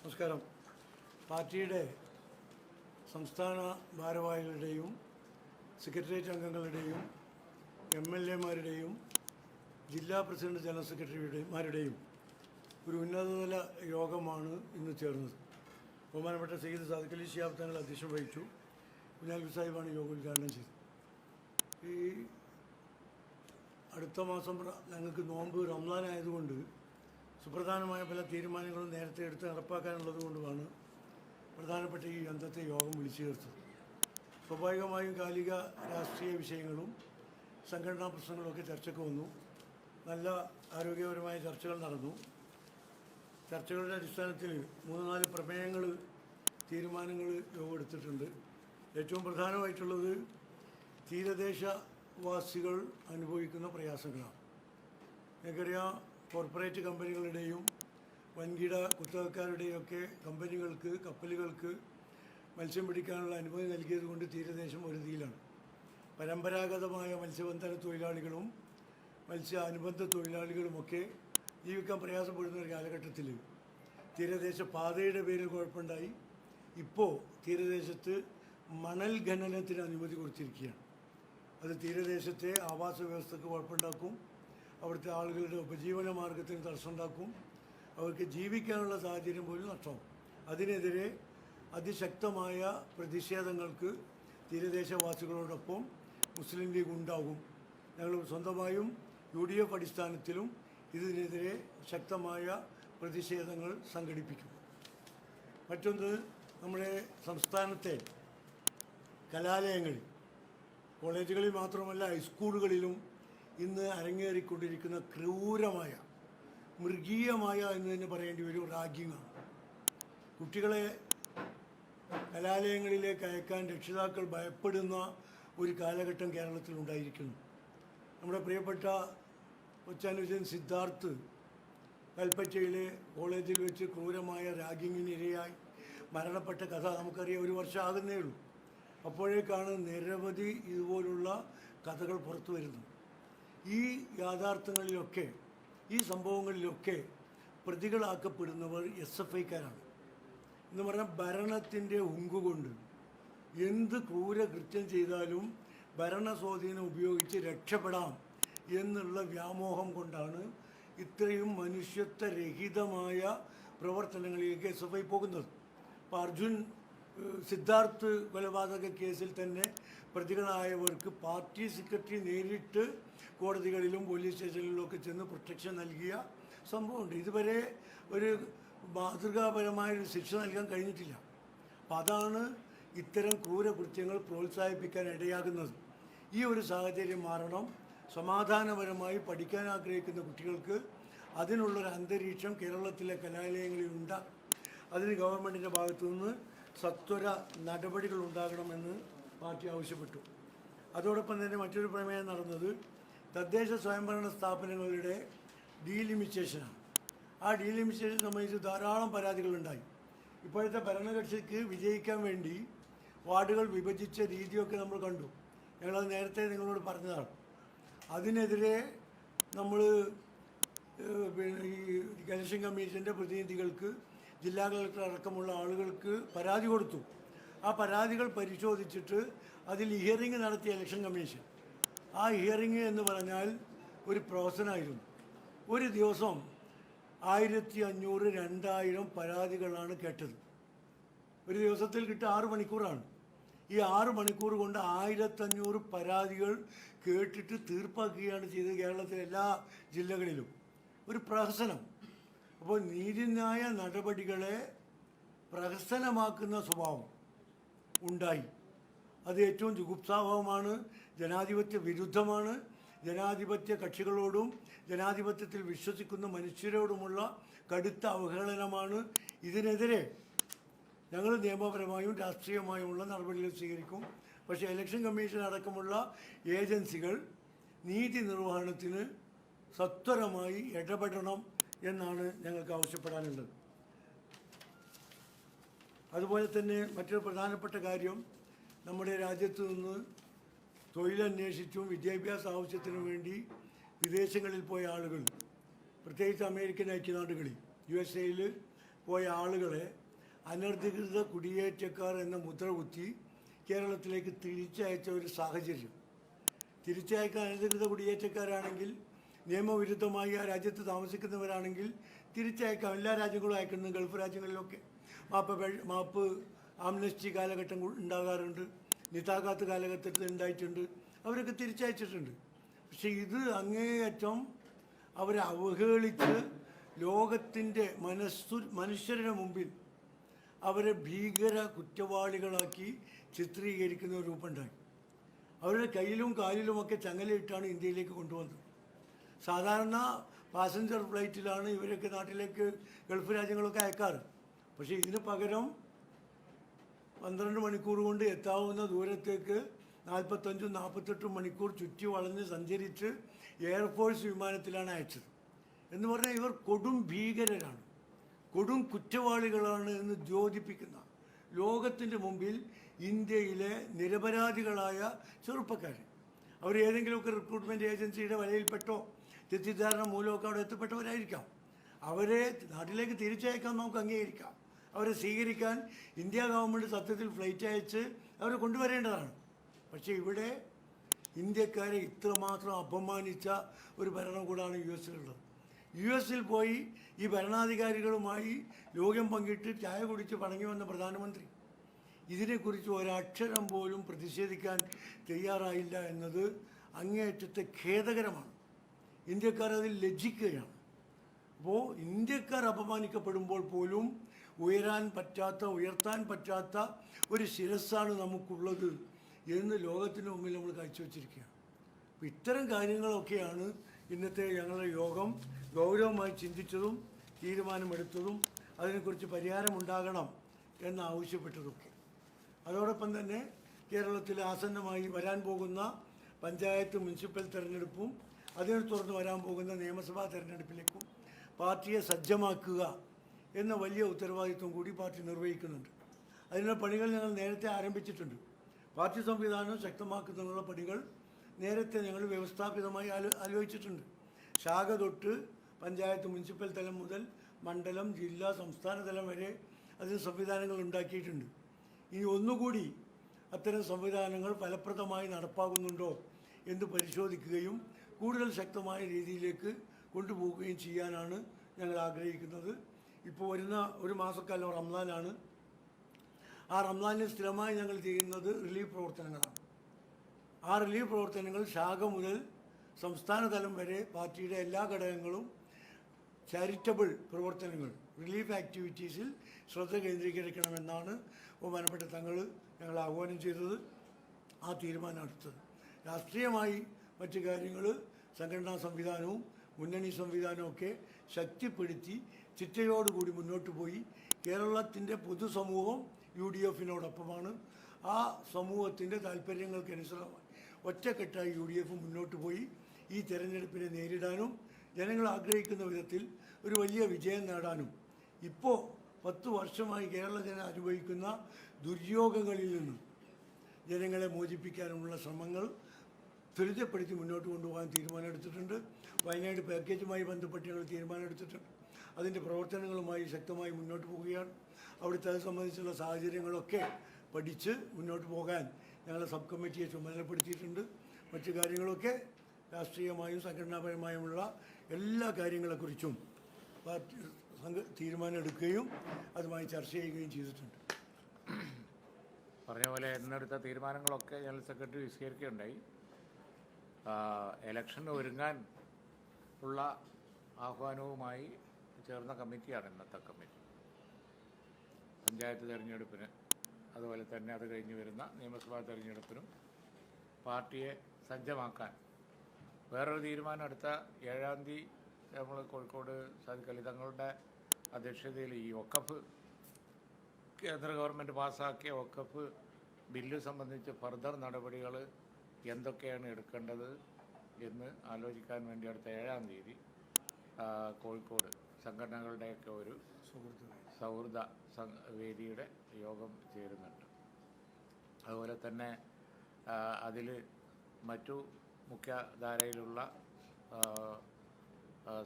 നമസ്കാരം. പാർട്ടിയുടെ സംസ്ഥാന ഭാരവാഹികളുടെയും സെക്രട്ടേറിയറ്റ് അംഗങ്ങളുടെയും MLA-മാരുടെയും ജില്ലാ പ്രസിഡന്റ് ജനറൽ സെക്രട്ടറിമാരുടെയും ഒരു ഉന്നതതല യോഗമാണ് ഇന്ന് ചേർന്നത്. ബഹുമാനപ്പെട്ട സയ്യിദ് സാദിഖ് അലി ശിഹാബ് തങ്ങൾ അധ്യക്ഷം വഹിച്ചു. കുഞ്ഞാലി സാഹിബാണ് യോഗം ഉദ്ഘാടനം ചെയ്തത്. ഈ അടുത്ത മാസം ഞങ്ങൾക്ക് നോമ്പ് റംസാനായതുകൊണ്ട് സുപ്രധാനമായ പല തീരുമാനങ്ങളും നേരത്തെ എടുത്ത് നടപ്പാക്കാനുള്ളത് കൊണ്ടുമാണ് പ്രധാനപ്പെട്ട ഈ അന്നത്തെ യോഗം വിളിച്ചു ചേർത്തത്. സ്വാഭാവികമായും കാലിക രാഷ്ട്രീയ വിഷയങ്ങളും സംഘടനാ പ്രശ്നങ്ങളുമൊക്കെ ചർച്ചയ്ക്ക് വന്നു. നല്ല ആരോഗ്യപരമായ ചർച്ചകൾ നടന്നു. ചർച്ചകളുടെ അടിസ്ഥാനത്തിൽ 3-4 പ്രമേയങ്ങൾ തീരുമാനങ്ങൾ യോഗം എടുത്തിട്ടുണ്ട്. ഏറ്റവും പ്രധാനമായിട്ടുള്ളത് തീരദേശവാസികൾ അനുഭവിക്കുന്ന പ്രയാസങ്ങളാണ്. നിങ്ങൾക്കറിയാം, കോർപ്പറേറ്റ് കമ്പനികളുടെയും വൻകിട കുത്തകക്കാരുടെയൊക്കെ കമ്പനികൾക്ക്, കപ്പലുകൾക്ക് മത്സ്യം പിടിക്കാനുള്ള അനുമതി നൽകിയത് കൊണ്ട് തീരദേശം ഒരുതിയിലാണ്. പരമ്പരാഗതമായ മത്സ്യബന്ധന തൊഴിലാളികളും അനുബന്ധ തൊഴിലാളികളുമൊക്കെ ജീവിക്കാൻ പ്രയാസപ്പെടുന്ന ഒരു കാലഘട്ടത്തിൽ തീരദേശ പാതയുടെ പേരിൽ കുഴപ്പമുണ്ടായി. ഇപ്പോൾ തീരദേശത്ത് മണൽ ഖനനത്തിന് അനുമതി കൊടുത്തിരിക്കുകയാണ്. അത് തീരദേശത്തെ ആവാസ വ്യവസ്ഥയ്ക്ക് കുഴപ്പമുണ്ടാക്കും, അവിടുത്തെ ആളുകളുടെ ഉപജീവന മാർഗത്തിന് തടസ്സമുണ്ടാക്കും, അവർക്ക് ജീവിക്കാനുള്ള സാഹചര്യം പോലും നഷ്ടമാകും. അതിനെതിരെ അതിശക്തമായ പ്രതിഷേധങ്ങൾക്ക് തീരദേശവാസികളോടൊപ്പം മുസ്ലിം ലീഗ് ഉണ്ടാകും. ഞങ്ങൾ സ്വന്തമായും UDF അടിസ്ഥാനത്തിലും ഇതിനെതിരെ ശക്തമായ പ്രതിഷേധങ്ങൾ സംഘടിപ്പിക്കും. മറ്റൊന്ന്, നമ്മുടെ സംസ്ഥാനത്തെ കലാലയങ്ങളിൽ, കോളേജുകളിൽ മാത്രമല്ല ഹൈസ്കൂളുകളിലും ഇന്ന് അരങ്ങേറിക്കൊണ്ടിരിക്കുന്ന ക്രൂരമായ, മൃഗീയമായ എന്ന് തന്നെ പറയേണ്ടി വരും റാഗിങ്ങാണ്. കുട്ടികളെ കലാലയങ്ങളിലേക്ക് അയക്കാൻ രക്ഷിതാക്കൾ ഭയപ്പെടുന്ന ഒരു കാലഘട്ടം കേരളത്തിൽ ഉണ്ടായിരിക്കുന്നു. നമ്മുടെ പ്രിയപ്പെട്ട കൊച്ചാനുജൻ സിദ്ധാർത്ഥ് കൽപ്പറ്റയിലെ കോളേജിൽ വെച്ച് ക്രൂരമായ റാഗിങ്ങിനിരയായി മരണപ്പെട്ട കഥ നമുക്കറിയാം. 1 വർഷം ആകുന്നേ ഉള്ളൂ. അപ്പോഴേക്കാണ് നിരവധി ഇതുപോലുള്ള കഥകൾ പുറത്തു വരുന്നത്. ഈ യാഥാർത്ഥ്യങ്ങളിലൊക്കെ, ഈ സംഭവങ്ങളിലൊക്കെ പ്രതികളാക്കപ്പെടുന്നവർ SFIക്കാരാണ് എന്ന് പറഞ്ഞാൽ ഭരണത്തിൻ്റെ ഉങ്കുകൊണ്ട് എന്ത് ക്രൂരകൃത്യം ചെയ്താലും ഭരണസ്വാധീനം ഉപയോഗിച്ച് രക്ഷപ്പെടാം എന്നുള്ള വ്യാമോഹം കൊണ്ടാണ് ഇത്രയും മനുഷ്യത്വരഹിതമായ പ്രവർത്തനങ്ങളിലേക്ക് SFI പോകുന്നത്. അപ്പോൾ സിദ്ധാർത്ഥ് കൊലപാതക കേസിൽ തന്നെ പ്രതികളായവർക്ക് പാർട്ടി സെക്രട്ടറി നേരിട്ട് കോടതികളിലും പോലീസ് സ്റ്റേഷനുകളിലൊക്കെ ചെന്ന് പ്രൊട്ടക്ഷൻ നൽകിയ സംഭവമുണ്ട്. ഇതുവരെ ഒരു മാതൃകാപരമായൊരു ശിക്ഷ നൽകാൻ കഴിഞ്ഞിട്ടില്ല. അപ്പം അതാണ് ഇത്തരം ക്രൂരകൃത്യങ്ങൾ പ്രോത്സാഹിപ്പിക്കാൻ ഇടയാകുന്നത്. ഈ ഒരു സാഹചര്യം മാറണം. സമാധാനപരമായി പഠിക്കാൻ ആഗ്രഹിക്കുന്ന കുട്ടികൾക്ക് അതിനുള്ളൊരു അന്തരീക്ഷം കേരളത്തിലെ കലാലയങ്ങളിലുണ്ട്. അതിന് ഗവൺമെൻറ്റിൻ്റെ ഭാഗത്തു നിന്ന് സത്വര നടപടികൾ ഉണ്ടാകണമെന്ന് പാർട്ടി ആവശ്യപ്പെട്ടു. അതോടൊപ്പം തന്നെ മറ്റൊരു പ്രമേയം നടന്നത് തദ്ദേശ സ്വയംഭരണ സ്ഥാപനങ്ങളുടെ ഡീലിമിറ്റേഷനാണ്. ആ ഡീലിമിറ്റേഷൻ സംബന്ധിച്ച് ധാരാളം പരാതികളുണ്ടായി. ഇപ്പോഴത്തെ ഭരണകക്ഷിക്ക് വിജയിക്കാൻ വേണ്ടി വാർഡുകൾ വിഭജിച്ച രീതിയൊക്കെ നമ്മൾ കണ്ടു. ഞങ്ങളത് നേരത്തെ നിങ്ങളോട് പറഞ്ഞതാണ്. അതിനെതിരെ നമ്മൾ ഈ ഇലക്ഷൻ കമ്മീഷൻ്റെ പ്രതിനിധികൾക്ക്, ജില്ലാ കളക്ടർ അടക്കമുള്ള ആളുകൾക്ക് പരാതി കൊടുത്തു. ആ പരാതികൾ പരിശോധിച്ചിട്ട് അതിൽ ഹിയറിംഗ് നടത്തിയ ഇലക്ഷൻ കമ്മീഷൻ, ആ ഹിയറിംഗ് എന്ന് പറഞ്ഞാൽ ഒരു പ്രൊഫഷനായിരുന്നു. ഒരു ദിവസം 1500-2000 പരാതികളാണ് കേട്ടത്. ഒരു ദിവസത്തിൽ കിട്ടുക 6 മണിക്കൂറാണ്. ഈ 6 മണിക്കൂർ കൊണ്ട് 1500 പരാതികൾ കേട്ടിട്ട് തീർപ്പാക്കുകയാണ് ചെയ്തത് കേരളത്തിലെ എല്ലാ ജില്ലകളിലും. ഒരു പ്രഹസനം. അപ്പോൾ നീതിന്യായ നടപടികളെ പ്രഹസനമാക്കുന്ന സ്വഭാവം ഉണ്ടായി. അത് ഏറ്റവും ജുഗുപ്സാവഹമാണ്, ജനാധിപത്യ വിരുദ്ധമാണ്. ജനാധിപത്യ കക്ഷികളോടും ജനാധിപത്യത്തിൽ വിശ്വസിക്കുന്ന മനുഷ്യരോടുമുള്ള കടുത്ത അവഹേളനമാണ്. ഇതിനെതിരെ ഞങ്ങൾ നിയമപരമായും രാഷ്ട്രീയമായുമുള്ള നടപടികൾ സ്വീകരിക്കും. പക്ഷേ ഇലക്ഷൻ കമ്മീഷൻ അടക്കമുള്ള ഏജൻസികൾ നീതി നിർവഹണത്തിന് സത്വരമായി ഇടപെടണം എന്നാണ് ഞങ്ങൾക്ക് ആവശ്യപ്പെടാനുള്ളത്. അതുപോലെ തന്നെ മറ്റൊരു പ്രധാനപ്പെട്ട കാര്യം, നമ്മുടെ രാജ്യത്ത് നിന്ന് തൊഴിലന്വേഷിച്ചും വിദ്യാഭ്യാസ ആവശ്യത്തിനു വേണ്ടി വിദേശങ്ങളിൽ പോയ ആളുകൾ, പ്രത്യേകിച്ച് അമേരിക്കൻ ഐക്യനാടുകളിൽ USA പോയ ആളുകളെ അനധികൃത കുടിയേറ്റക്കാർ എന്ന മുദ്ര കുത്തി കേരളത്തിലേക്ക് തിരിച്ചയച്ച ഒരു സാഹചര്യം. തിരിച്ചയക്കാൻ അനധികൃത കുടിയേറ്റക്കാരാണെങ്കിൽ, നിയമവിരുദ്ധമായി ആ രാജ്യത്ത് താമസിക്കുന്നവരാണെങ്കിൽ തിരിച്ചയക്കാം. എല്ലാ രാജ്യങ്ങളും അയക്കുന്നു. ഗൾഫ് രാജ്യങ്ങളിലൊക്കെ മാപ്പ് ആംനസ്റ്റി കാലഘട്ടം ഉണ്ടാകാറുണ്ട്, നിതാഖാത്ത് കാലഘട്ടത്തിൽ ഉണ്ടായിട്ടുണ്ട്. അവരൊക്കെ തിരിച്ചയച്ചിട്ടുണ്ട്. പക്ഷെ ഇത് അങ്ങേയറ്റം അവരെ അവഹേളിച്ച് ലോകത്തിൻ്റെ മനുഷ്യരുടെ മുമ്പിൽ അവരെ ഭീകര കുറ്റവാളികളാക്കി ചിത്രീകരിക്കുന്ന ഒരു രൂപമുണ്ടായി. അവരുടെ കയ്യിലും കാലിലുമൊക്കെ ചങ്ങലയിട്ടാണ് ഇന്ത്യയിലേക്ക് കൊണ്ടുവന്നത്. സാധാരണ പാസഞ്ചർ ഫ്ലൈറ്റിലാണ് ഇവരൊക്കെ നാട്ടിലേക്ക് ഗൾഫ് രാജ്യങ്ങളൊക്കെ അയക്കാറ്. പക്ഷേ ഇതിന് പകരം 12 മണിക്കൂർ കൊണ്ട് എത്താവുന്ന ദൂരത്തേക്ക് 45-48 മണിക്കൂർ ചുറ്റി വളഞ്ഞ് സഞ്ചരിച്ച് എയർഫോഴ്സ് വിമാനത്തിലാണ് അയച്ചത്. എന്ന് പറഞ്ഞാൽ ഇവർ കൊടും ഭീകരരാണ്, കൊടും കുറ്റവാളികളാണ് എന്ന് ദ്യോതിപ്പിക്കുന്ന, ലോകത്തിൻ്റെ മുമ്പിൽ ഇന്ത്യയിലെ നിരപരാധികളായ ചെറുപ്പക്കാർ, അവർ ഏതെങ്കിലുമൊക്കെ റിക്രൂട്ട്മെൻറ്റ് ഏജൻസിയുടെ വലയിൽപ്പെട്ടോ തെറ്റിദ്ധാരണ മൂലമൊക്കെ അവിടെ എത്തപ്പെട്ടവരായിരിക്കാം. അവരെ നാട്ടിലേക്ക് തിരിച്ചയക്കാൻ നമുക്ക് അംഗീകരിക്കാം. അവരെ സ്വീകരിക്കാൻ ഇന്ത്യ ഗവൺമെൻറ് സത്യത്തിൽ ഫ്ലൈറ്റ് അയച്ച് അവരെ കൊണ്ടുവരേണ്ടതാണ്. പക്ഷേ ഇവിടെ ഇന്ത്യക്കാരെ ഇത്രമാത്രം അപമാനിച്ച ഒരു ഭരണകൂടമാണ് US-ലുള്ളത്. US-ൽ പോയി ഈ ഭരണാധികാരികളുമായി ലോകം പങ്കിട്ട് ചായ കുടിച്ച് മടങ്ങി വന്ന പ്രധാനമന്ത്രി ഇതിനെക്കുറിച്ച് ഒരക്ഷരം പോലും പ്രതിഷേധിക്കാൻ തയ്യാറായില്ല എന്നത് അങ്ങേയറ്റത്തെ ഖേദകരമാണ്. ഇന്ത്യക്കാർ അതിൽ ലജ്ജിക്കുകയാണ്. അപ്പോൾ ഇന്ത്യക്കാർ അപമാനിക്കപ്പെടുമ്പോൾ പോലും ഉയർത്താൻ പറ്റാത്ത ഒരു ശിരസ്സാണ് നമുക്കുള്ളത് എന്ന് ലോകത്തിന് മുമ്പിൽ നമ്മൾ കാഴ്ചവെച്ചിരിക്കുകയാണ്. അപ്പോൾ ഇത്തരം കാര്യങ്ങളൊക്കെയാണ് ഇന്നത്തെ ഞങ്ങളുടെ യോഗം ഗൗരവമായി ചിന്തിച്ചതും തീരുമാനമെടുത്തതും അതിനെക്കുറിച്ച് പരിഹാരമുണ്ടാകണം എന്നാവശ്യപ്പെട്ടതൊക്കെ. അതോടൊപ്പം തന്നെ കേരളത്തിൽ ആസന്നമായി വരാൻ പോകുന്ന പഞ്ചായത്ത് മുനിസിപ്പൽ തെരഞ്ഞെടുപ്പും അതിനെ തുടർന്ന് വരാൻ പോകുന്ന നിയമസഭാ തെരഞ്ഞെടുപ്പിലേക്കും പാർട്ടിയെ സജ്ജമാക്കുക എന്ന വലിയ ഉത്തരവാദിത്വം കൂടി പാർട്ടി നിർവഹിക്കുന്നുണ്ട്. അതിനുള്ള പണികൾ ഞങ്ങൾ നേരത്തെ ആരംഭിച്ചിട്ടുണ്ട്. പാർട്ടി സംവിധാനം ശക്തമാക്കുന്നതിനുള്ള പണികൾ നേരത്തെ ഞങ്ങൾ വ്യവസ്ഥാപിതമായി ആലോചിച്ചിട്ടുണ്ട്. ശാഖ തൊട്ട് പഞ്ചായത്ത് മുനിസിപ്പൽ തലം മുതൽ മണ്ഡലം, ജില്ലാ, സംസ്ഥാന തലം വരെ അതിന് സംവിധാനങ്ങൾ ഉണ്ടാക്കിയിട്ടുണ്ട്. ഇനി ഒന്നുകൂടി അത്തരം സംവിധാനങ്ങൾ ഫലപ്രദമായി നടപ്പാകുന്നുണ്ടോ എന്ന് പരിശോധിക്കുകയും കൂടുതൽ ശക്തമായ രീതിയിലേക്ക് കൊണ്ടുപോവുകയും ചെയ്യാനാണ് ഞങ്ങൾ ആഗ്രഹിക്കുന്നത്. ഇപ്പോൾ വരുന്ന ഒരു മാസക്കാലം റംസാനാണ്. ആ റംസാനിൽ സ്ഥിരമായി ഞങ്ങൾ ചെയ്യുന്നത് റിലീഫ് പ്രവർത്തനങ്ങളാണ്. ആ റിലീഫ് പ്രവർത്തനങ്ങൾ ശാഖ മുതൽ സംസ്ഥാന തലം വരെ പാർട്ടിയുടെ എല്ലാ ഘടകങ്ങളും ചാരിറ്റബിൾ പ്രവർത്തനങ്ങൾ, റിലീഫ് ആക്ടിവിറ്റീസിൽ ശ്രദ്ധ കേന്ദ്രീകരിക്കണമെന്നാണ് ബഹുമാനപ്പെട്ട തങ്ങൾ ഞങ്ങൾ ആഹ്വാനം ചെയ്തത്. ആ തീരുമാനം എടുത്തത് രാഷ്ട്രീയമായി മറ്റു കാര്യങ്ങൾ സംഘടനാ സംവിധാനവും മുന്നണി സംവിധാനമൊക്കെ ശക്തിപ്പെടുത്തി ചിട്ടയോടുകൂടി മുന്നോട്ട് പോയി കേരളത്തിൻ്റെ പൊതുസമൂഹം UDF-നോടൊപ്പമാണ്. ആ സമൂഹത്തിൻ്റെ താല്പര്യങ്ങൾക്കനുസൃതമായി ഒറ്റക്കെട്ടായി UDF മുന്നോട്ട് പോയി ഈ തെരഞ്ഞെടുപ്പിനെ നേരിടാനും ജനങ്ങൾ ആഗ്രഹിക്കുന്ന വിധത്തിൽ ഒരു വലിയ വിജയം നേടാനും ഇപ്പോൾ 10 വർഷമായി കേരള ജനം അനുഭവിക്കുന്ന ദുര്യോഗങ്ങളിൽ നിന്ന് ജനങ്ങളെ മോചിപ്പിക്കാനുമുള്ള ശ്രമങ്ങൾ ത്വരിതപ്പെടുത്തി മുന്നോട്ട് കൊണ്ടുപോകാൻ തീരുമാനമെടുത്തിട്ടുണ്ട്. വയനാട് പാക്കേജുമായി ബന്ധപ്പെട്ട് ഞങ്ങൾ തീരുമാനമെടുത്തിട്ടുണ്ട്. അതിൻ്റെ പ്രവർത്തനങ്ങളുമായി ശക്തമായി മുന്നോട്ട് പോവുകയാണ്. അവിടുത്തെ അത് സംബന്ധിച്ചുള്ള സാഹചര്യങ്ങളൊക്കെ പഠിച്ച് മുന്നോട്ട് പോകാൻ ഞങ്ങൾ സബ് കമ്മിറ്റിയെ ചുമതലപ്പെടുത്തിയിട്ടുണ്ട്. മറ്റു കാര്യങ്ങളൊക്കെ രാഷ്ട്രീയമായും സംഘടനാപരമായുമുള്ള എല്ലാ കാര്യങ്ങളെക്കുറിച്ചും പാർട്ടി തീരുമാനം എടുക്കുകയും അതുമായി ചർച്ച ചെയ്യുകയും ചെയ്തിട്ടുണ്ട്. പറഞ്ഞ പോലെ എന്നെടുത്ത തീരുമാനങ്ങളൊക്കെ ജനറൽ സെക്രട്ടറി വിശദീകരിക്കുകയുണ്ടായി. ഇലക്ഷന് ഒരുങ്ങാൻ ഉള്ള ആഹ്വാനവുമായി ചേർന്ന കമ്മിറ്റിയാണ് ഇന്നത്തെ കമ്മിറ്റി. പഞ്ചായത്ത് തെരഞ്ഞെടുപ്പിന്, അതുപോലെ തന്നെ അത് കഴിഞ്ഞ് വരുന്ന നിയമസഭാ തെരഞ്ഞെടുപ്പിനും പാർട്ടിയെ സജ്ജമാക്കാൻ വേറൊരു തീരുമാനം എടുത്ത 7-ാം തീയതി നമ്മൾ കോഴിക്കോട് സാദിഖ് അലി തങ്ങളുടെ അധ്യക്ഷതയിൽ ഈ വഖഫ് കേന്ദ്ര ഗവൺമെൻറ് പാസ്സാക്കിയ വഖഫ് ബില്ല് സംബന്ധിച്ച് ഫർദർ നടപടികൾ എന്തൊക്കെയാണ് എടുക്കേണ്ടത് എന്ന് ആലോചിക്കാൻ വേണ്ടി അടുത്ത 7-ാം തീയതി കോഴിക്കോട് സംഘടനകളുടെയൊക്കെ ഒരു സൗഹൃദ വേദിയുടെ യോഗം ചേരുന്നുണ്ട്. അതുപോലെ തന്നെ അതിൽ മറ്റു മുഖ്യധാരയിലുള്ള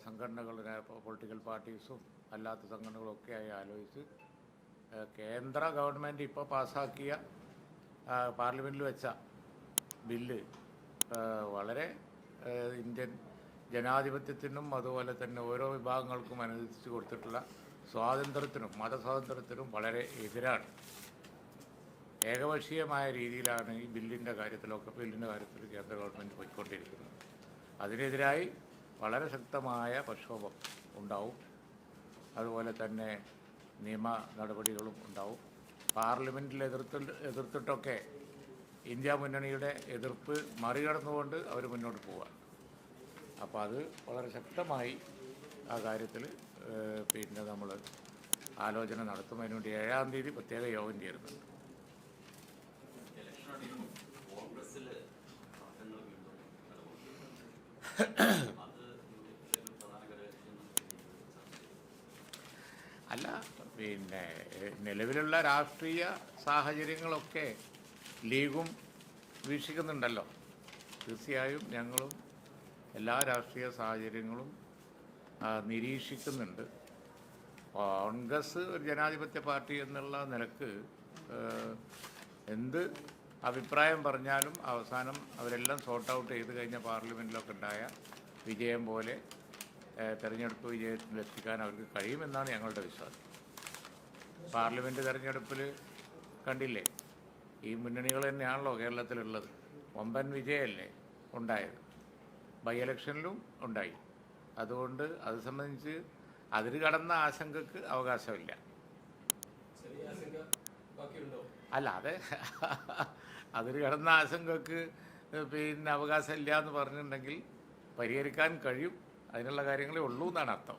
സംഘടനകളുടെ പൊളിറ്റിക്കൽ പാർട്ടീസും അല്ലാത്ത സംഘടനകളൊക്കെയായി ആലോചിച്ച് കേന്ദ്ര ഗവൺമെൻറ് ഇപ്പോൾ പാസ്സാക്കിയ പാർലമെൻറ്റിൽ വെച്ച ബില്ല് വളരെ ഇന്ത്യൻ ജനാധിപത്യത്തിനും അതുപോലെ തന്നെ ഓരോ വിഭാഗങ്ങൾക്കും അനുവദിച്ച് കൊടുത്തിട്ടുള്ള സ്വാതന്ത്ര്യത്തിനും മതസ്വാതന്ത്ര്യത്തിനും വളരെ എതിരാണ്. ഏകപക്ഷീയമായ രീതിയിലാണ് ഈ ബില്ലിൻ്റെ കാര്യത്തിൽ കേന്ദ്ര ഗവൺമെൻറ് പോയിക്കൊണ്ടിരിക്കുന്നത്. അതിനെതിരായി വളരെ ശക്തമായ പ്രക്ഷോഭം ഉണ്ടാവും. അതുപോലെ തന്നെ നിയമ നടപടികളും ഉണ്ടാവും. പാർലമെൻറ്റിൽ എതിർത്തിട്ടൊക്കെ ഇന്ത്യ മുന്നണിയുടെ എതിർപ്പ് മറികടന്നുകൊണ്ട് അവർ മുന്നോട്ട് പോവുക. അപ്പോൾ അത് വളരെ ശക്തമായി ആ കാര്യത്തിൽ നമ്മൾ ആലോചന നടത്തും. അതിനുവേണ്ടി 7-ാം തീയതി പ്രത്യേക യോഗം ചേരുന്നുണ്ട്. അല്ല, നിലവിലുള്ള രാഷ്ട്രീയ സാഹചര്യങ്ങളൊക്കെ ലീഗും വീക്ഷിക്കുന്നുണ്ടല്ലോ. തീർച്ചയായും ഞങ്ങളും എല്ലാ രാഷ്ട്രീയ സാഹചര്യങ്ങളും നിരീക്ഷിക്കുന്നുണ്ട്. കോൺഗ്രസ് ഒരു ജനാധിപത്യ പാർട്ടി എന്നുള്ള നിലക്ക് എന്ത് അഭിപ്രായം പറഞ്ഞാലും അവസാനം അവരെല്ലാം സോർട്ട് ഔട്ട് ചെയ്ത് കഴിഞ്ഞ പാർലമെൻറ്റിലൊക്കെ ഉണ്ടായ വിജയം പോലെ തെരഞ്ഞെടുപ്പ് വിജയത്തിലെത്തിക്കാൻ അവർക്ക് കഴിയുമെന്നാണ് ഞങ്ങളുടെ വിശ്വാസം. പാർലമെൻറ്റ് തെരഞ്ഞെടുപ്പിൽ കണ്ടില്ലേ, ഈ മുന്നണികൾ തന്നെയാണല്ലോ കേരളത്തിലുള്ളത്. വമ്പൻ വിജയമല്ലേ ഉണ്ടായത്, ബൈ ഇലക്ഷനിലും ഉണ്ടായി. അതുകൊണ്ട് അത് സംബന്ധിച്ച് അതിൽ കടന്ന ആശങ്കക്ക് അവകാശമില്ല. അല്ല, അതിൽ കടന്ന ആശങ്കക്ക് അവകാശമില്ല എന്ന് പറഞ്ഞിട്ടുണ്ടെങ്കിൽ പരിഹരിക്കാൻ കഴിയും. അതിനുള്ള കാര്യങ്ങളേ ഉള്ളൂ എന്നാണ് അർത്ഥം.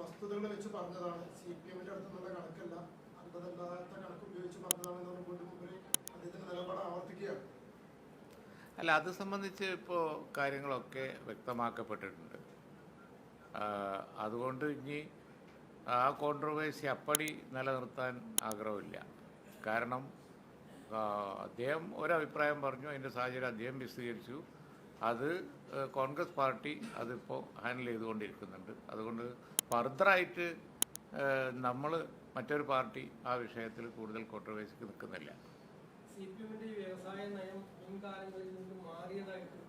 വസ്തുതകൾ വെച്ച് പറഞ്ഞതാണ്, CPM-ന്റെ അടുത്തുള്ള കണക്കല്ല, അന്തതല്ലാത്ത കണക്ക് ഉപയോഗിച്ച് പറഞ്ഞതാണെന്ന് അദ്ദേഹത്തിന്റെ നിലപാട് ആവർത്തിക്കുകയാണ്. അല്ല, അത് സംബന്ധിച്ച് ഇപ്പോൾ കാര്യങ്ങളൊക്കെ വ്യക്തമാക്കപ്പെട്ടിട്ടുണ്ട്. അതുകൊണ്ട് ഇനി ആ കോൺട്രവേഴ്സി അപ്പടി നിലനിർത്താൻ ആഗ്രഹമില്ല. കാരണം അദ്ദേഹം ഒരഭിപ്രായം പറഞ്ഞു, അതിൻ്റെ സാഹചര്യം അദ്ദേഹം വിശദീകരിച്ചു. അത് കോൺഗ്രസ് പാർട്ടി അതിപ്പോൾ ഹാൻഡിൽ ചെയ്തുകൊണ്ടിരിക്കുന്നുണ്ട്. അതുകൊണ്ട് ഫർദറായിട്ട് നമ്മൾ മറ്റൊരു പാർട്ടി ആ വിഷയത്തിൽ കൂടുതൽ കോൺട്രവേഴ്സിക്ക് നിൽക്കുന്നില്ല. CPM-ന്റെ വ്യവസായ നയം മുൻകാലങ്ങളിൽ നിന്ന് മാറിയതായിട്ട്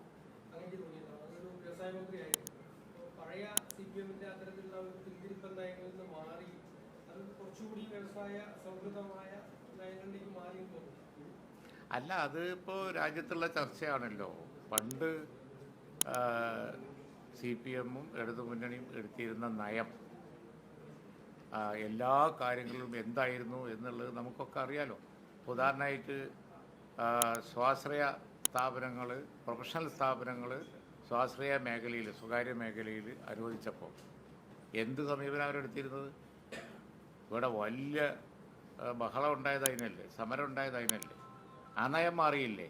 അങ്ങനെ തോന്നിയതാണ്. അതൊരു വ്യവസായ മന്ത്രിയായിരുന്നു. പഴയ CPM-ന്റെ അത്തരത്തിലുള്ള ഒരു പിന്തിരിപ്പൻ നയങ്ങളിൽ നിന്ന് മാറി അത് കുറച്ചുകൂടി വ്യവസായ സൗഹൃദമായ നയങ്ങളിലേക്ക് മാറിയെന്ന് തോന്നുന്നു. അല്ല, അത് ഇപ്പോൾ രാജ്യത്തുള്ള ചർച്ചയാണല്ലോ. പണ്ട് CPM-ഉം ഇടതുമുന്നണിയും എടുത്തിരുന്ന നയം എല്ലാ കാര്യങ്ങളിലും എന്തായിരുന്നു എന്നുള്ളത് നമുക്കൊക്കെ അറിയാലോ. ഉദാഹരണമായിട്ട് സ്വാശ്രയ സ്ഥാപനങ്ങൾ, പ്രൊഫഷണൽ സ്ഥാപനങ്ങൾ സ്വാശ്രയ മേഖലയിൽ, സ്വകാര്യ മേഖലയിൽ അനുവദിച്ചപ്പോൾ എന്ത് സമീപനം അവരെടുത്തിരുന്നത്? ഇവിടെ വലിയ ബഹളം ഉണ്ടായത് അതിനല്ലേ, സമരം ഉണ്ടായത് അതിനല്ലേ. ആ നയം മാറിയില്ലേ?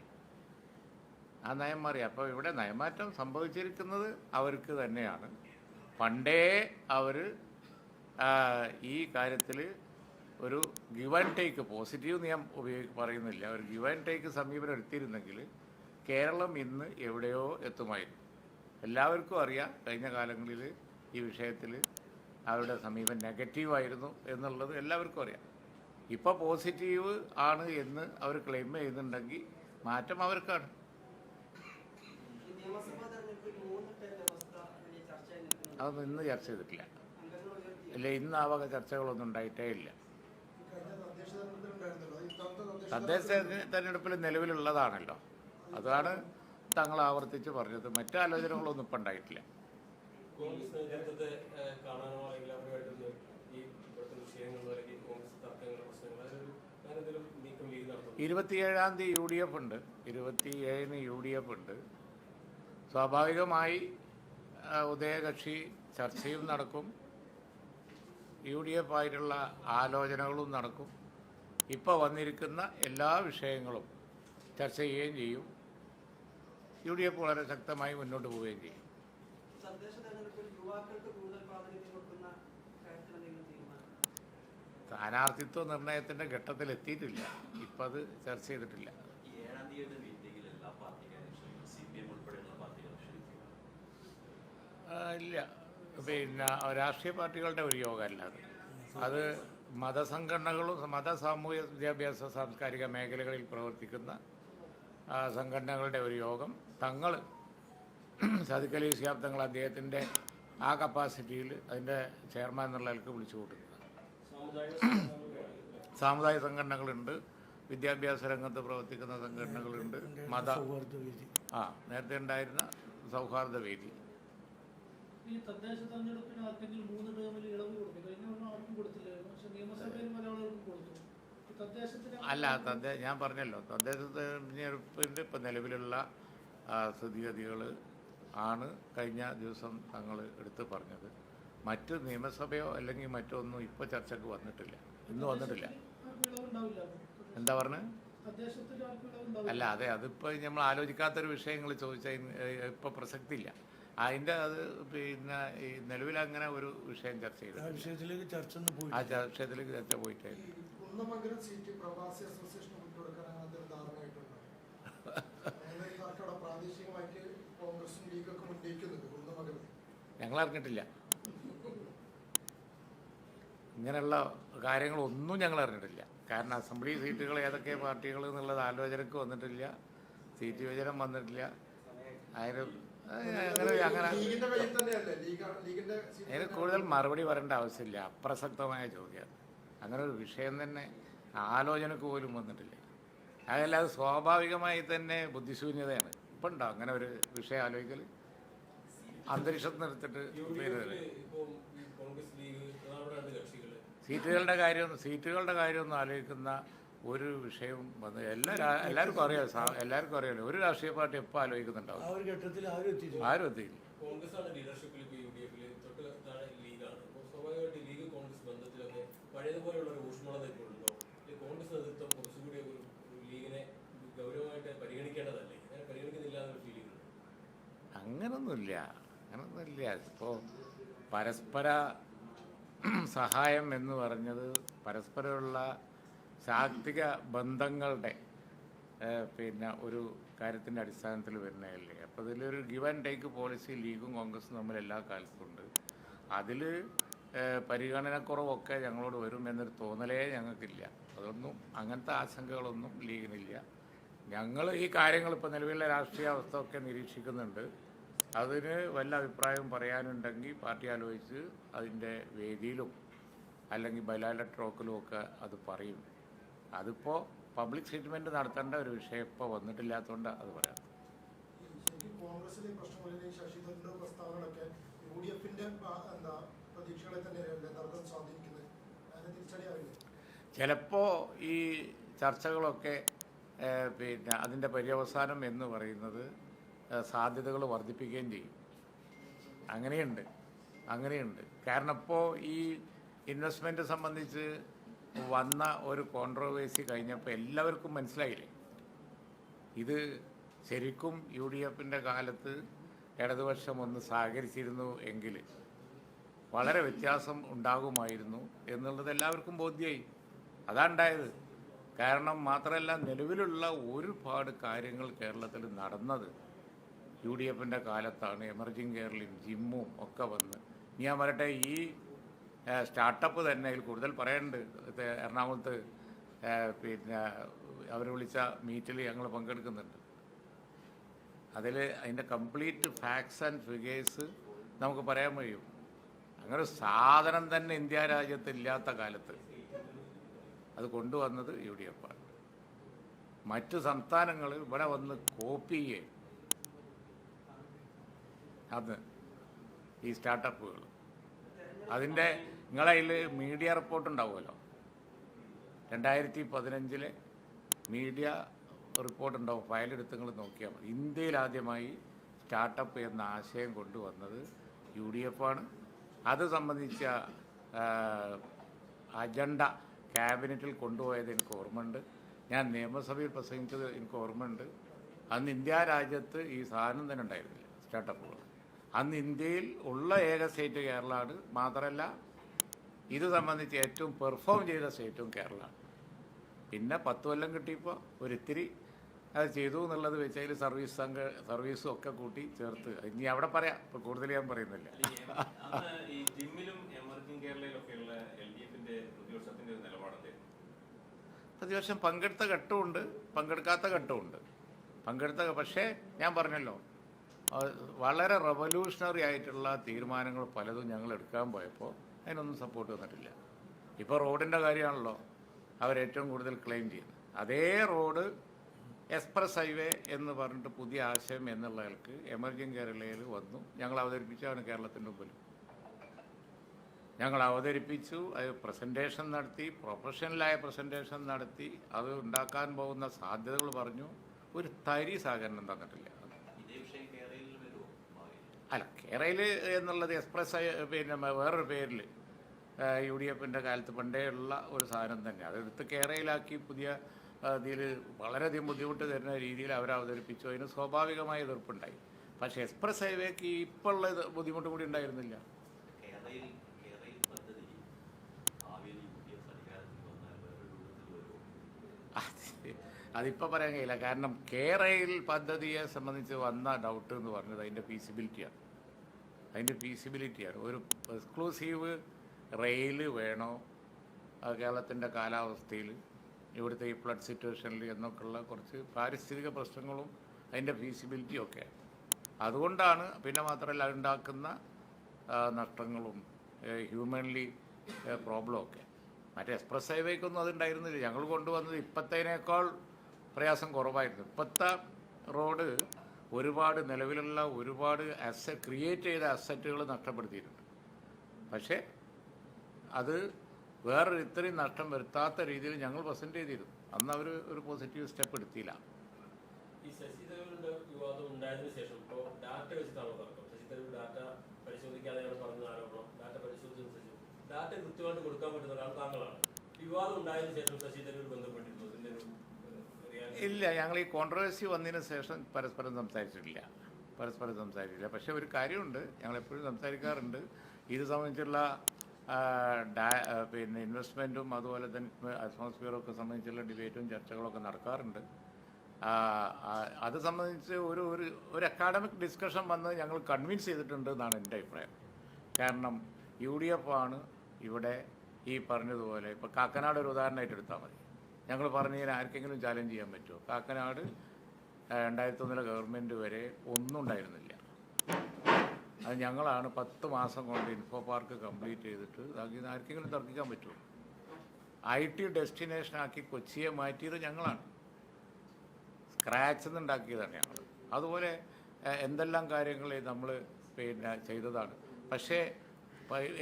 ആ നയം മാറി. അപ്പോൾ ഇവിടെ നയമാറ്റം സംഭവിച്ചിരിക്കുന്നത് അവർക്ക് തന്നെയാണ്. പണ്ടേ അവർ ഈ കാര്യത്തിൽ ഒരു ഗിവ് ആൻഡ് ടേക്ക്, പോസിറ്റീവ് നയം പറയുന്നില്ല, ഒരു ഗിവ് ആൻഡ് ടേക്ക് സമീപനം എടുത്തിരുന്നെങ്കിൽ കേരളം ഇന്ന് എവിടെയോ എത്തുമായിരുന്നു. എല്ലാവർക്കും അറിയാം കഴിഞ്ഞ കാലങ്ങളിൽ ഈ വിഷയത്തിൽ അവരുടെ സമീപനം നെഗറ്റീവായിരുന്നു എന്നുള്ളത് എല്ലാവർക്കും അറിയാം. ഇപ്പോൾ പോസിറ്റീവ് ആണ് എന്ന് അവർ ക്ലെയിം ചെയ്യുന്നുണ്ടെങ്കിൽ മാറ്റം അവർക്കാണ്. അതൊന്നും ഇന്ന് ചർച്ച ചെയ്തിട്ടില്ല. ഇല്ല, ഇന്ന് ആ വക ചർച്ചകളൊന്നും ഉണ്ടായിട്ടേ ഇല്ല. തദ്ദേശ തെരഞ്ഞെടുപ്പിൽ നിലവിലുള്ളതാണല്ലോ, അതാണ് തങ്ങൾ ആവർത്തിച്ച് പറഞ്ഞത്. മറ്റു ആലോചനകളൊന്നും ഇപ്പം ഉണ്ടായിട്ടില്ല. 27-ാം തീയതി UDF ഉണ്ട്, 27-ന് UDF ഉണ്ട്. സ്വാഭാവികമായി ഉദയകക്ഷി ചർച്ചയും നടക്കും, UDF ആയിട്ടുള്ള ആലോചനകളും നടക്കും. ഇപ്പോൾ വന്നിരിക്കുന്ന എല്ലാ വിഷയങ്ങളും ചർച്ച ചെയ്യുകയും ചെയ്യും. UDF വളരെ ശക്തമായി മുന്നോട്ട് പോവുകയും ചെയ്യും. സ്ഥാനാർത്ഥിത്വ നിർണയത്തിൻ്റെ ഘട്ടത്തിൽ എത്തിയിട്ടില്ല, ഇപ്പം അത് ചർച്ച ചെയ്തിട്ടില്ല. ഇല്ല, പിന്നെ രാഷ്ട്രീയ പാർട്ടികളുടെ ഒരു യോഗമല്ല അത് മതസംഘടനകളും സാമൂഹ്യ വിദ്യാഭ്യാസ സാംസ്കാരിക മേഖലകളിൽ പ്രവർത്തിക്കുന്ന സംഘടനകളുടെ ഒരു യോഗം തങ്ങൾ സദിഖ് അലി ശിഹാബ് തങ്ങൾ അദ്ദേഹത്തിൻ്റെ ആ കപ്പാസിറ്റിയിൽ അതിൻ്റെ ചെയർമാൻ എന്നുള്ള നിലക്ക് വിളിച്ചു കൂട്ടുന്നത്. സാമുദായിക സംഘടനകളുണ്ട്, വിദ്യാഭ്യാസ രംഗത്ത് പ്രവർത്തിക്കുന്ന സംഘടനകളുണ്ട്, നേരത്തെ ഉണ്ടായിരുന്ന സൗഹാർദ്ദ വേദി. ഈ തദ്ദേശ തെരഞ്ഞെടുപ്പിന് ആർക്കെങ്കിലും 3 ടേമിൽ ഇളവ് കൊടുത്തു, കഴിഞ്ഞ ആർക്കും കൊടുത്തില്ലായിരുന്നു, പക്ഷെ നിയമസഭയിൽ പല ആളുകൾക്കും കൊടുത്തു. ഞാൻ പറഞ്ഞല്ലോ, തദ്ദേശ തെരഞ്ഞെടുപ്പിൻ്റെ ഇപ്പം നിലവിലുള്ള സ്ഥിതിഗതികൾ ആണ് കഴിഞ്ഞ ദിവസം തങ്ങൾ എടുത്ത് പറഞ്ഞത്. മറ്റ് നിയമസഭയോ അല്ലെങ്കിൽ മറ്റൊന്നും ഇപ്പോൾ ചർച്ചയ്ക്ക് വന്നിട്ടില്ല, ഇന്ന് വന്നിട്ടില്ല. എന്താ പറഞ്ഞത്? അല്ല, അതെ, അതിപ്പോൾ നമ്മൾ ആലോചിക്കാത്തൊരു വിഷയങ്ങൾ ചോദിച്ചാൽ ഇപ്പോൾ പ്രസക്തി ഇല്ല. അതിൻ്റെ അത് പിന്നെ ഈ നിലവിൽ അങ്ങനെ ഒരു വിഷയം ചർച്ച ചെയ്തു, ആ വിഷയത്തിലേക്ക് ചർച്ച പോയിട്ടായിരുന്നു. ഞങ്ങൾ അറിഞ്ഞിട്ടില്ല, ഇങ്ങനെയുള്ള കാര്യങ്ങളൊന്നും ഞങ്ങൾ അറിഞ്ഞിട്ടില്ല. കാരണം അസംബ്ലി സീറ്റുകൾ ഏതൊക്കെ പാർട്ടികൾ എന്നുള്ളത് ആലോചനക്ക് വന്നിട്ടില്ല, സീറ്റ് വിഭജനം വന്നിട്ടില്ല. അതിന് അതിന് കൂടുതൽ മറുപടി പറയേണ്ട ആവശ്യമില്ല, അപ്രസക്തമായ ചോദ്യമാണ്. അങ്ങനെ ഒരു വിഷയം തന്നെ ആലോചനക്ക് പോലും വന്നിട്ടില്ല. അതല്ലാതെ സ്വാഭാവികമായി തന്നെ ബുദ്ധിശൂന്യതയാണ്. ഇപ്പം ഉണ്ടോ അങ്ങനെ ഒരു വിഷയം ആലോചിക്കൽ? അന്തരീക്ഷത്തിൽ നിർത്തിട്ട് സീറ്റുകളുടെ കാര്യമൊന്നും ആലോചിക്കുന്ന ഒരു വിഷയവും വന്ന് എല്ലാവർക്കും അറിയാമല്ലോ. ഒരു രാഷ്ട്രീയ പാർട്ടി എപ്പോൾ ആലോചിക്കുന്നുണ്ടാവും, ആരും എത്തിയില്ല. കോൺഗ്രസ് ലീഡർഷിപ്പിൽ ലീഗാണ്. സ്വാഭാവികമായിട്ട് ലീഗ് കോൺഗ്രസ് ബന്ധത്തിലൊക്കെ പഴയതുപോലെയുള്ള ഒരു ഊഷ്മളത ഇപ്പോഴുണ്ടോ? കോൺഗ്രസ് നേതൃത്വം കുറച്ചുകൂടി ഒരു ലീഗിനെ ഗൗരവമായിട്ട് പരിഗണിക്കേണ്ടതല്ലേ? അങ്ങനെ പരിഗണിക്കുന്നില്ല എന്നൊരു ഫീലിംഗ് ഉണ്ട്. അങ്ങനൊന്നുമില്ല. ഇപ്പോൾ പരസ്പര സഹായം എന്ന് പറഞ്ഞത് പരസ്പരമുള്ള ശാക്തിക ബന്ധങ്ങളുടെ പിന്നെ ഒരു കാര്യത്തിൻ്റെ അടിസ്ഥാനത്തിൽ വരുന്നതല്ലേ. അപ്പോൾ ഇതിലൊരു ഗിവ് ആൻഡ് ടേക്ക് പോളിസി ലീഗും കോൺഗ്രസും തമ്മിൽ എല്ലാ കാലത്തുണ്ട്. അതിൽ പരിഗണനക്കുറവൊക്കെ ഞങ്ങളോട് വരും എന്നൊരു തോന്നലേ ഞങ്ങൾക്കില്ല. അതൊന്നും അങ്ങനത്തെ ആശങ്കകളൊന്നും ലീഗിനില്ല. ഞങ്ങൾ ഈ കാര്യങ്ങൾ ഇപ്പോൾ നിലവിലെ രാഷ്ട്രീയ അവസ്ഥ ഒക്കെ നിരീക്ഷിക്കുന്നുണ്ട്. അതിന് വല്ല അഭിപ്രായം പറയാനുണ്ടെങ്കിൽ പാർട്ടി ആലോചിച്ച് അതിൻ്റെ വേദിയിലും അല്ലെങ്കിൽ ബൈലാറ്ററൽ ടോക്കിലും ഒക്കെ അത് പറയും. അതിപ്പോൾ പബ്ലിക് സ്റ്റേറ്റ്മെൻറ്റ് നടത്തേണ്ട ഒരു വിഷയം ഇപ്പോൾ വന്നിട്ടില്ലാത്തതുകൊണ്ട് അത് പറയാം. ചിലപ്പോൾ ഈ ചർച്ചകളൊക്കെ പിന്നെ അതിൻ്റെ പര്യവസാനം എന്ന് പറയുന്നത് സാധ്യതകൾ വർദ്ധിപ്പിക്കുകയും ചെയ്യും. അങ്ങനെയുണ്ട്. കാരണം ഇപ്പോൾ ഈ ഇൻവെസ്റ്റ്മെൻറ്റ് സംബന്ധിച്ച് വന്ന ഒരു കോൺട്രോവേഴ്സി കഴിഞ്ഞപ്പോൾ എല്ലാവർക്കും മനസ്സിലായില്ലേ, ഇത് ശരിക്കും UDFൻ്റെ കാലത്ത് ഇടതുപക്ഷം ഒന്ന് സഹകരിച്ചിരുന്നു എങ്കിൽ വളരെ വ്യത്യാസം ഉണ്ടാകുമായിരുന്നു എന്നുള്ളത് എല്ലാവർക്കും ബോധ്യമായി. അതാണ്ടായത്. കാരണം മാത്രമല്ല, നിലവിലുള്ള ഒരുപാട് കാര്യങ്ങൾ കേരളത്തിൽ നടന്നത് UDFൻ്റെ കാലത്താണ്. എമർജിങ് കേരളയും ജിമ്മും ഒക്കെ വന്ന് ഞാൻ പറയട്ടെ, ഈ സ്റ്റാർട്ടപ്പ് തന്നെ അതിൽ കൂടുതൽ പറയാനുണ്ട്. എറണാകുളത്ത് പിന്നെ അവർ വിളിച്ച മീറ്റിൽ ഞങ്ങൾ പങ്കെടുക്കുന്നുണ്ട്. അതിൻ്റെ കംപ്ലീറ്റ് ഫാക്ട്സ് ആൻഡ് ഫിഗേഴ്സ് നമുക്ക് പറയാൻ കഴിയും. അങ്ങനെ ഒരു സാധനം തന്നെ ഇന്ത്യ രാജ്യത്ത് ഇല്ലാത്ത കാലത്ത് അത് കൊണ്ടുവന്നത് UDF ആണ്. മറ്റു സംസ്ഥാനങ്ങൾ ഇവിടെ വന്ന് കോപ്പി ചെയ്യേ അത് ഈ സ്റ്റാർട്ടപ്പുകൾ. അതിൻ്റെ നിങ്ങളതിൽ മീഡിയ റിപ്പോർട്ട് ഉണ്ടാവുമല്ലോ, 2015 മീഡിയ റിപ്പോർട്ട് ഉണ്ടാവും. ഫയലെടുത്ത് നിങ്ങൾ നോക്കിയാൽ മതി. ഇന്ത്യയിൽ ആദ്യമായി സ്റ്റാർട്ടപ്പ് എന്ന ആശയം കൊണ്ടുവന്നത് UDF ആണ്. അത് സംബന്ധിച്ച അജണ്ട ക്യാബിനറ്റിൽ കൊണ്ടുപോയത് എനിക്ക് ഓർമ്മയുണ്ട്. ഞാൻ നിയമസഭയിൽ പ്രസംഗിച്ചത് എനിക്ക് ഓർമ്മയുണ്ട്. അന്ന് ഇന്ത്യ രാജ്യത്ത് ഈ സാധനം തന്നെ ഉണ്ടായിരുന്നില്ല, സ്റ്റാർട്ടപ്പുകൾ. അന്ന് ഇന്ത്യയിൽ ഉള്ള ഏക സ്റ്റേറ്റ് കേരളമാണ്. മാത്രമല്ല, ഇത് സംബന്ധിച്ച് ഏറ്റവും പെർഫോം ചെയ്ത സ്റ്റേറ്റും കേരളമാണ്. പിന്നെ 10 കൊല്ലം കിട്ടിയപ്പോൾ ഒരിത്തിരി അത് ചെയ്തു എന്നുള്ളത് വെച്ച് അതിൽ സർവീസും ഒക്കെ കൂട്ടി ചേർത്ത് ഇനി അവിടെ പറയാം. ഇപ്പോൾ കൂടുതൽ ഞാൻ പറയുന്നില്ല. ഈ ജിമ്മിലും എമർജിംഗ് കേരളയിലൊക്കെയുള്ള LDFന്റെ പ്രതിപക്ഷത്തിന്റെ നിലപാടെന്തായിരുന്നു? പ്രതിപക്ഷം പങ്കെടുത്ത ഘട്ടമുണ്ട്, പങ്കെടുക്കാത്ത ഘട്ടമുണ്ട്. പക്ഷേ ഞാൻ പറഞ്ഞല്ലോ, വളരെ റവല്യൂഷണറി ആയിട്ടുള്ള തീരുമാനങ്ങൾ പലതും ഞങ്ങൾ എടുക്കാൻ പോയപ്പോൾ അതിനൊന്നും സപ്പോർട്ട് തന്നിട്ടില്ല. ഇപ്പോൾ റോഡിൻ്റെ കാര്യമാണല്ലോ അവരേറ്റവും കൂടുതൽ ക്ലെയിം ചെയ്യുന്നത്. അതേ റോഡ് എക്സ്പ്രസ് ഹൈവേ എന്ന് പറഞ്ഞിട്ട് പുതിയ ആശയം എന്നുള്ളവർക്ക് എമർജിംഗ് കേരളയിൽ വന്നു. ഞങ്ങൾ അവതരിപ്പിച്ചാണ് കേരളത്തിൻ്റെ മുമ്പിൽ. ഞങ്ങൾ അവതരിപ്പിച്ചു, അത് പ്രസൻറ്റേഷൻ നടത്തി, പ്രൊഫഷണലായ പ്രസൻറ്റേഷൻ നടത്തി, അത് ഉണ്ടാക്കാൻ പോകുന്ന സാധ്യതകൾ പറഞ്ഞു. ഒരു തരി സഹകരണം തന്നിട്ടില്ല. അല്ല, കേരളയിൽ എന്നുള്ളത് എക്സ്പ്രസ് പിന്നെ വേറൊരു പേരിൽ UDFൻ്റെ കാലത്ത് പണ്ടേ ഉള്ള ഒരു സാധനം തന്നെ. അതെടുത്ത് കേരളയിലാക്കി പുതിയ ഇതിൽ വളരെയധികം ബുദ്ധിമുട്ട് തരുന്ന രീതിയിൽ അവർ അവതരിപ്പിച്ചു. അതിന് സ്വാഭാവികമായ എതിർപ്പുണ്ടായി. പക്ഷേ എക്സ്പ്രസ് ഹൈവേക്ക് ഇപ്പോൾ ഉള്ള ബുദ്ധിമുട്ട് കൂടി ഉണ്ടായിരുന്നില്ല. അതിപ്പോൾ പറയാൻ കഴിയില്ല. കാരണം കേരയിൽ പദ്ധതിയെ സംബന്ധിച്ച് വന്ന ഡൗട്ട് എന്ന് പറഞ്ഞത് അതിൻ്റെ ഫീസിബിലിറ്റിയാണ്. ഒരു എക്സ്ക്ലൂസീവ് റെയിൽ വേണോ കേരളത്തിൻ്റെ കാലാവസ്ഥയിൽ, ഇവിടുത്തെ ഈ ഫ്ലഡ് സിറ്റുവേഷനിൽ എന്നൊക്കെയുള്ള കുറച്ച് പാരിസ്ഥിതിക പ്രശ്നങ്ങളും അതിൻ്റെ ഫീസിബിലിറ്റിയും ഒക്കെ. അതുകൊണ്ടാണ്. പിന്നെ മാത്രമല്ല അതുണ്ടാക്കുന്ന നഷ്ടങ്ങളും ഹ്യൂമൻലി പ്രോബ്ലം ഒക്കെ. മറ്റേ എക്സ്പ്രസ് ഹൈവേക്കൊന്നും അതുണ്ടായിരുന്നില്ല. ഞങ്ങൾ കൊണ്ടുവന്നത് ഇപ്പോഴത്തേനേക്കാൾ പ്രയാസം കുറവായിരുന്നു. ഇപ്പോഴത്തെ റോഡ് നിലവിലുള്ള ഒരുപാട് ക്രിയേറ്റ് ചെയ്ത അസറ്റുകൾ നഷ്ടപ്പെടുത്തിയിട്ടുണ്ട്. പക്ഷേ അത് വേറൊരു ഇത്രയും നഷ്ടം വരുത്താത്ത രീതിയിൽ ഞങ്ങൾ പ്രസൻറ്റ് ചെയ്തിരുന്നു. അന്ന് അവർ ഒരു പോസിറ്റീവ് സ്റ്റെപ്പ് എടുത്തില്ല. ഈ ശശി തരൂരിന്റെ വിവാദം ഉണ്ടായതിനു ശേഷം ഇപ്പോൾ ഡാറ്റ വെച്ചിട്ടാണോ തർക്കം? ശശി തരൂർ ഡാറ്റ പരിശോധിക്കാതെയാണ് പറഞ്ഞ ആരോപണം. ഡാറ്റ പരിശോധിച്ചതിന് ശേഷം ഡാറ്റ കൃത്യമായിട്ട് കൊടുക്കാൻ പറ്റുന്ന ഒരാൾ താങ്കളാണ്. വിവാദം ഉണ്ടായതിനു ശേഷം ശശി തരൂർ ബന്ധപ്പെട്ടിരുന്നു? അതിന്റെ ഇല്ല, ഞങ്ങൾ ഈ കോൺട്രവേഴ്സി വന്നതിന് ശേഷം പരസ്പരം സംസാരിച്ചിട്ടില്ല. പക്ഷേ ഒരു കാര്യമുണ്ട്, ഞങ്ങളെപ്പോഴും സംസാരിക്കാറുണ്ട്. ഇത് സംബന്ധിച്ചുള്ള പിന്നെ ഇൻവെസ്റ്റ്മെൻറ്റും അതുപോലെ തന്നെ അറ്റ്മോസ്ഫിയറൊക്കെ സംബന്ധിച്ചുള്ള ഡിബേറ്റും ചർച്ചകളൊക്കെ നടക്കാറുണ്ട്. അത് സംബന്ധിച്ച് ഒരു അക്കാഡമിക് ഡിസ്കഷൻ വന്ന് ഞങ്ങൾ കൺവിൻസ് ചെയ്തിട്ടുണ്ട് എന്നാണ് എൻ്റെ അഭിപ്രായം. കാരണം UDF ആണ് ഇവിടെ ഈ പറഞ്ഞതുപോലെ. ഇപ്പോൾ കാക്കനാട് ഒരു ഉദാഹരണമായിട്ട് എടുത്താൽ മതി. ഞങ്ങൾ പറഞ്ഞതിന് ആർക്കെങ്കിലും ചാലഞ്ച് ചെയ്യാൻ പറ്റുമോ? കാക്കനാട് 2001 ഗവൺമെൻറ് വരെ ഒന്നും ഉണ്ടായിരുന്നില്ല. അത് ഞങ്ങളാണ് 10 മാസം കൊണ്ട് ഇൻഫോ പാർക്ക് കംപ്ലീറ്റ് ചെയ്തിട്ട് ആർക്കെങ്കിലും തർക്കിക്കാൻ പറ്റുമോ? IT ഡെസ്റ്റിനേഷനാക്കി കൊച്ചിയെ മാറ്റിയത് ഞങ്ങളാണ്. സ്ക്രാച്ചിൽ നിന്ന് ഉണ്ടാക്കിയതാണ് ഞങ്ങൾ. അതുപോലെ എന്തെല്ലാം കാര്യങ്ങൾ നമ്മൾ പിന്നെ ചെയ്തതാണ്. പക്ഷേ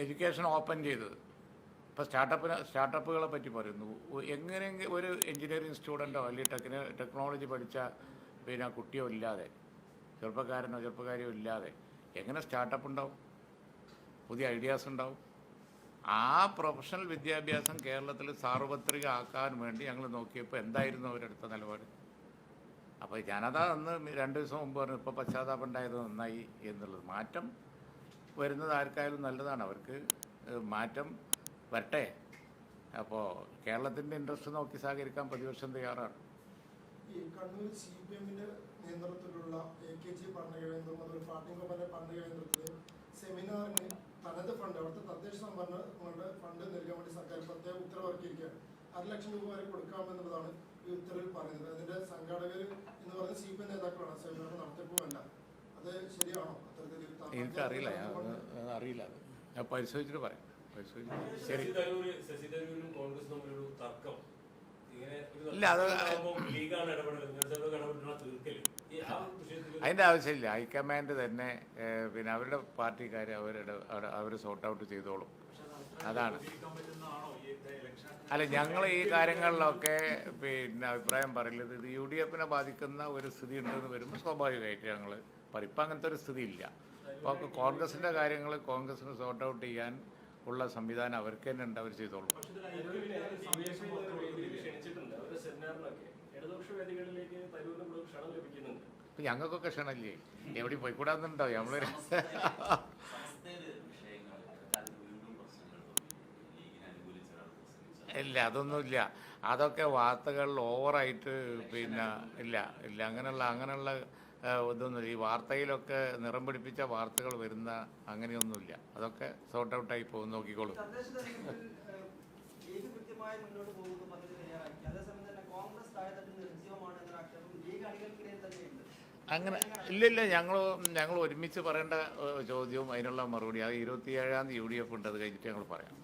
എഡ്യൂക്കേഷൻ ഓപ്പൺ ചെയ്തത്. ഇപ്പോൾ സ്റ്റാർട്ടപ്പുകളെ പറ്റി പറയുന്നു. എങ്ങനെയെങ്കിലും ഒരു എഞ്ചിനീയറിംഗ് സ്റ്റുഡൻറ്റോ അല്ലെങ്കിൽ ടെക്നോളജി പഠിച്ച പിന്നെ കുട്ടിയോ ഇല്ലാതെ, ചെറുപ്പക്കാരിയോ ഇല്ലാതെ എങ്ങനെ സ്റ്റാർട്ടപ്പ് ഉണ്ടാവും? പുതിയ ഐഡിയാസ് ഉണ്ടാവും. ആ പ്രൊഫഷണൽ വിദ്യാഭ്യാസം കേരളത്തിൽ സാർവത്രിക ആക്കാൻ വേണ്ടി ഞങ്ങൾ നോക്കിയപ്പോൾ എന്തായിരുന്നു അവരെടുത്ത നിലപാട്? അപ്പോൾ ഞാനതാ അന്ന് 2 ദിവസം മുമ്പ് പറഞ്ഞു, ഇപ്പോൾ പശ്ചാത്താപം ഉണ്ടായത് നന്നായി എന്നുള്ളത്. മാറ്റം വരുന്നത് ആർക്കായാലും നല്ലതാണ്. അവർക്ക് മാറ്റം വരട്ടെ. അപ്പോൾ കേരളത്തിൻ്റെ ഇൻട്രസ്റ്റ് നോക്കി സഹകരിക്കാൻ പ്രതിപക്ഷം തയ്യാറാണ്. ഈ കണ്ണൂർ CPMന്റെ നേതൃത്വത്തിലുള്ള AKG പഠനകേന്ദ്രം, അതുപോലെ പാട്ടിങ്കോപ്പന്റെ പഠനകേന്ദ്രത്തിൽ സെമിനാറിന് തനത് ഫണ്ട്, അവിടുത്തെ തദ്ദേശ സംഭരണങ്ങളുടെ ഫണ്ട് നൽകാൻ വേണ്ടി സർക്കാർ പ്രത്യേക ഉത്തരവിറക്കിയിരിക്കുകയാണ്. 100 ലക്ഷം രൂപ വരെ കൊടുക്കാമെന്നുള്ളതാണ് ഈ ഉത്തരവിൽ പറയുന്നത്. അതിന്റെ സംഘാടകർ എന്ന് പറയുന്ന CPM നേതാക്കളാണ്, സെമിനാർ നടത്തിപ്പുമല്ല. അത് ശരിയാണോ? എനിക്കറിയില്ല, അറിയില്ല. അത് ഞാൻ പരിശോധിച്ചിട്ട് പറയാം. ശരി. ഇല്ല, അത് അതിൻ്റെ ആവശ്യമില്ല. ഹൈക്കമാൻഡ് തന്നെ പിന്നെ അവരുടെ പാർട്ടിക്കാരെ അവർ സോർട്ട് ഔട്ട് ചെയ്തോളും. അതാണ്. അല്ല, ഞങ്ങൾ ഈ കാര്യങ്ങളിലൊക്കെ പിന്നെ അഭിപ്രായം പറയുന്നത് ഇത് UDFനെ ബാധിക്കുന്ന ഒരു സ്ഥിതി ഉണ്ടെന്ന് വരുമ്പോൾ സ്വാഭാവികമായിട്ട് ഞങ്ങൾ പറയും. ഇപ്പം അങ്ങനത്തെ ഒരു സ്ഥിതി ഇല്ല. അപ്പോൾ കോൺഗ്രസിൻ്റെ കാര്യങ്ങൾ കോൺഗ്രസിന് സോർട്ട് ഔട്ട് ചെയ്യാൻ ഉള്ള സംവിധാനം അവർക്ക് തന്നെ ഉണ്ട്. അവർ ചെയ്തോളും. ഇപ്പം ഞങ്ങൾക്കൊക്കെ ക്ഷണമില്ലേ? എവിടെ പോയിക്കൂടാന്നുണ്ടോ? നമ്മൾ ഇല്ല, അതൊന്നുമില്ല. അതൊക്കെ വാർത്തകളിൽ ഓവറായിട്ട് പിന്നെ ഇല്ല അങ്ങനെയുള്ള ഇതൊന്നും ഈ വാർത്തയിലൊക്കെ നിറം പിടിപ്പിച്ച വാർത്തകൾ വരുന്ന അങ്ങനെയൊന്നുമില്ല. അതൊക്കെ സോർട്ട് ഔട്ടായി പോകും, നോക്കിക്കോളൂ. തദ്ദേശ തെരഞ്ഞെടുപ്പിൽ ലീഗ് കൃത്യമായി മുന്നോട്ട് പോകുന്നു പദ്ധതി തയ്യാറാക്കി. അതേസമയം തന്നെ കോൺഗ്രസ് താഴെത്തട്ടിൽ നിർജ്ജീവമാണ് എന്നൊരു ആക്ഷേപം ലീഗ് അണികൾക്കിടയിൽ തന്നെയുണ്ട്. അങ്ങനെ ഇല്ല ഞങ്ങൾ ഒരുമിച്ച് പറയേണ്ട ചോദ്യവും അതിനുള്ള മറുപടി അത് 27-ാം തീയതി UDF ഉണ്ട്, അത് കഴിഞ്ഞിട്ട് ഞങ്ങൾ പറയാം.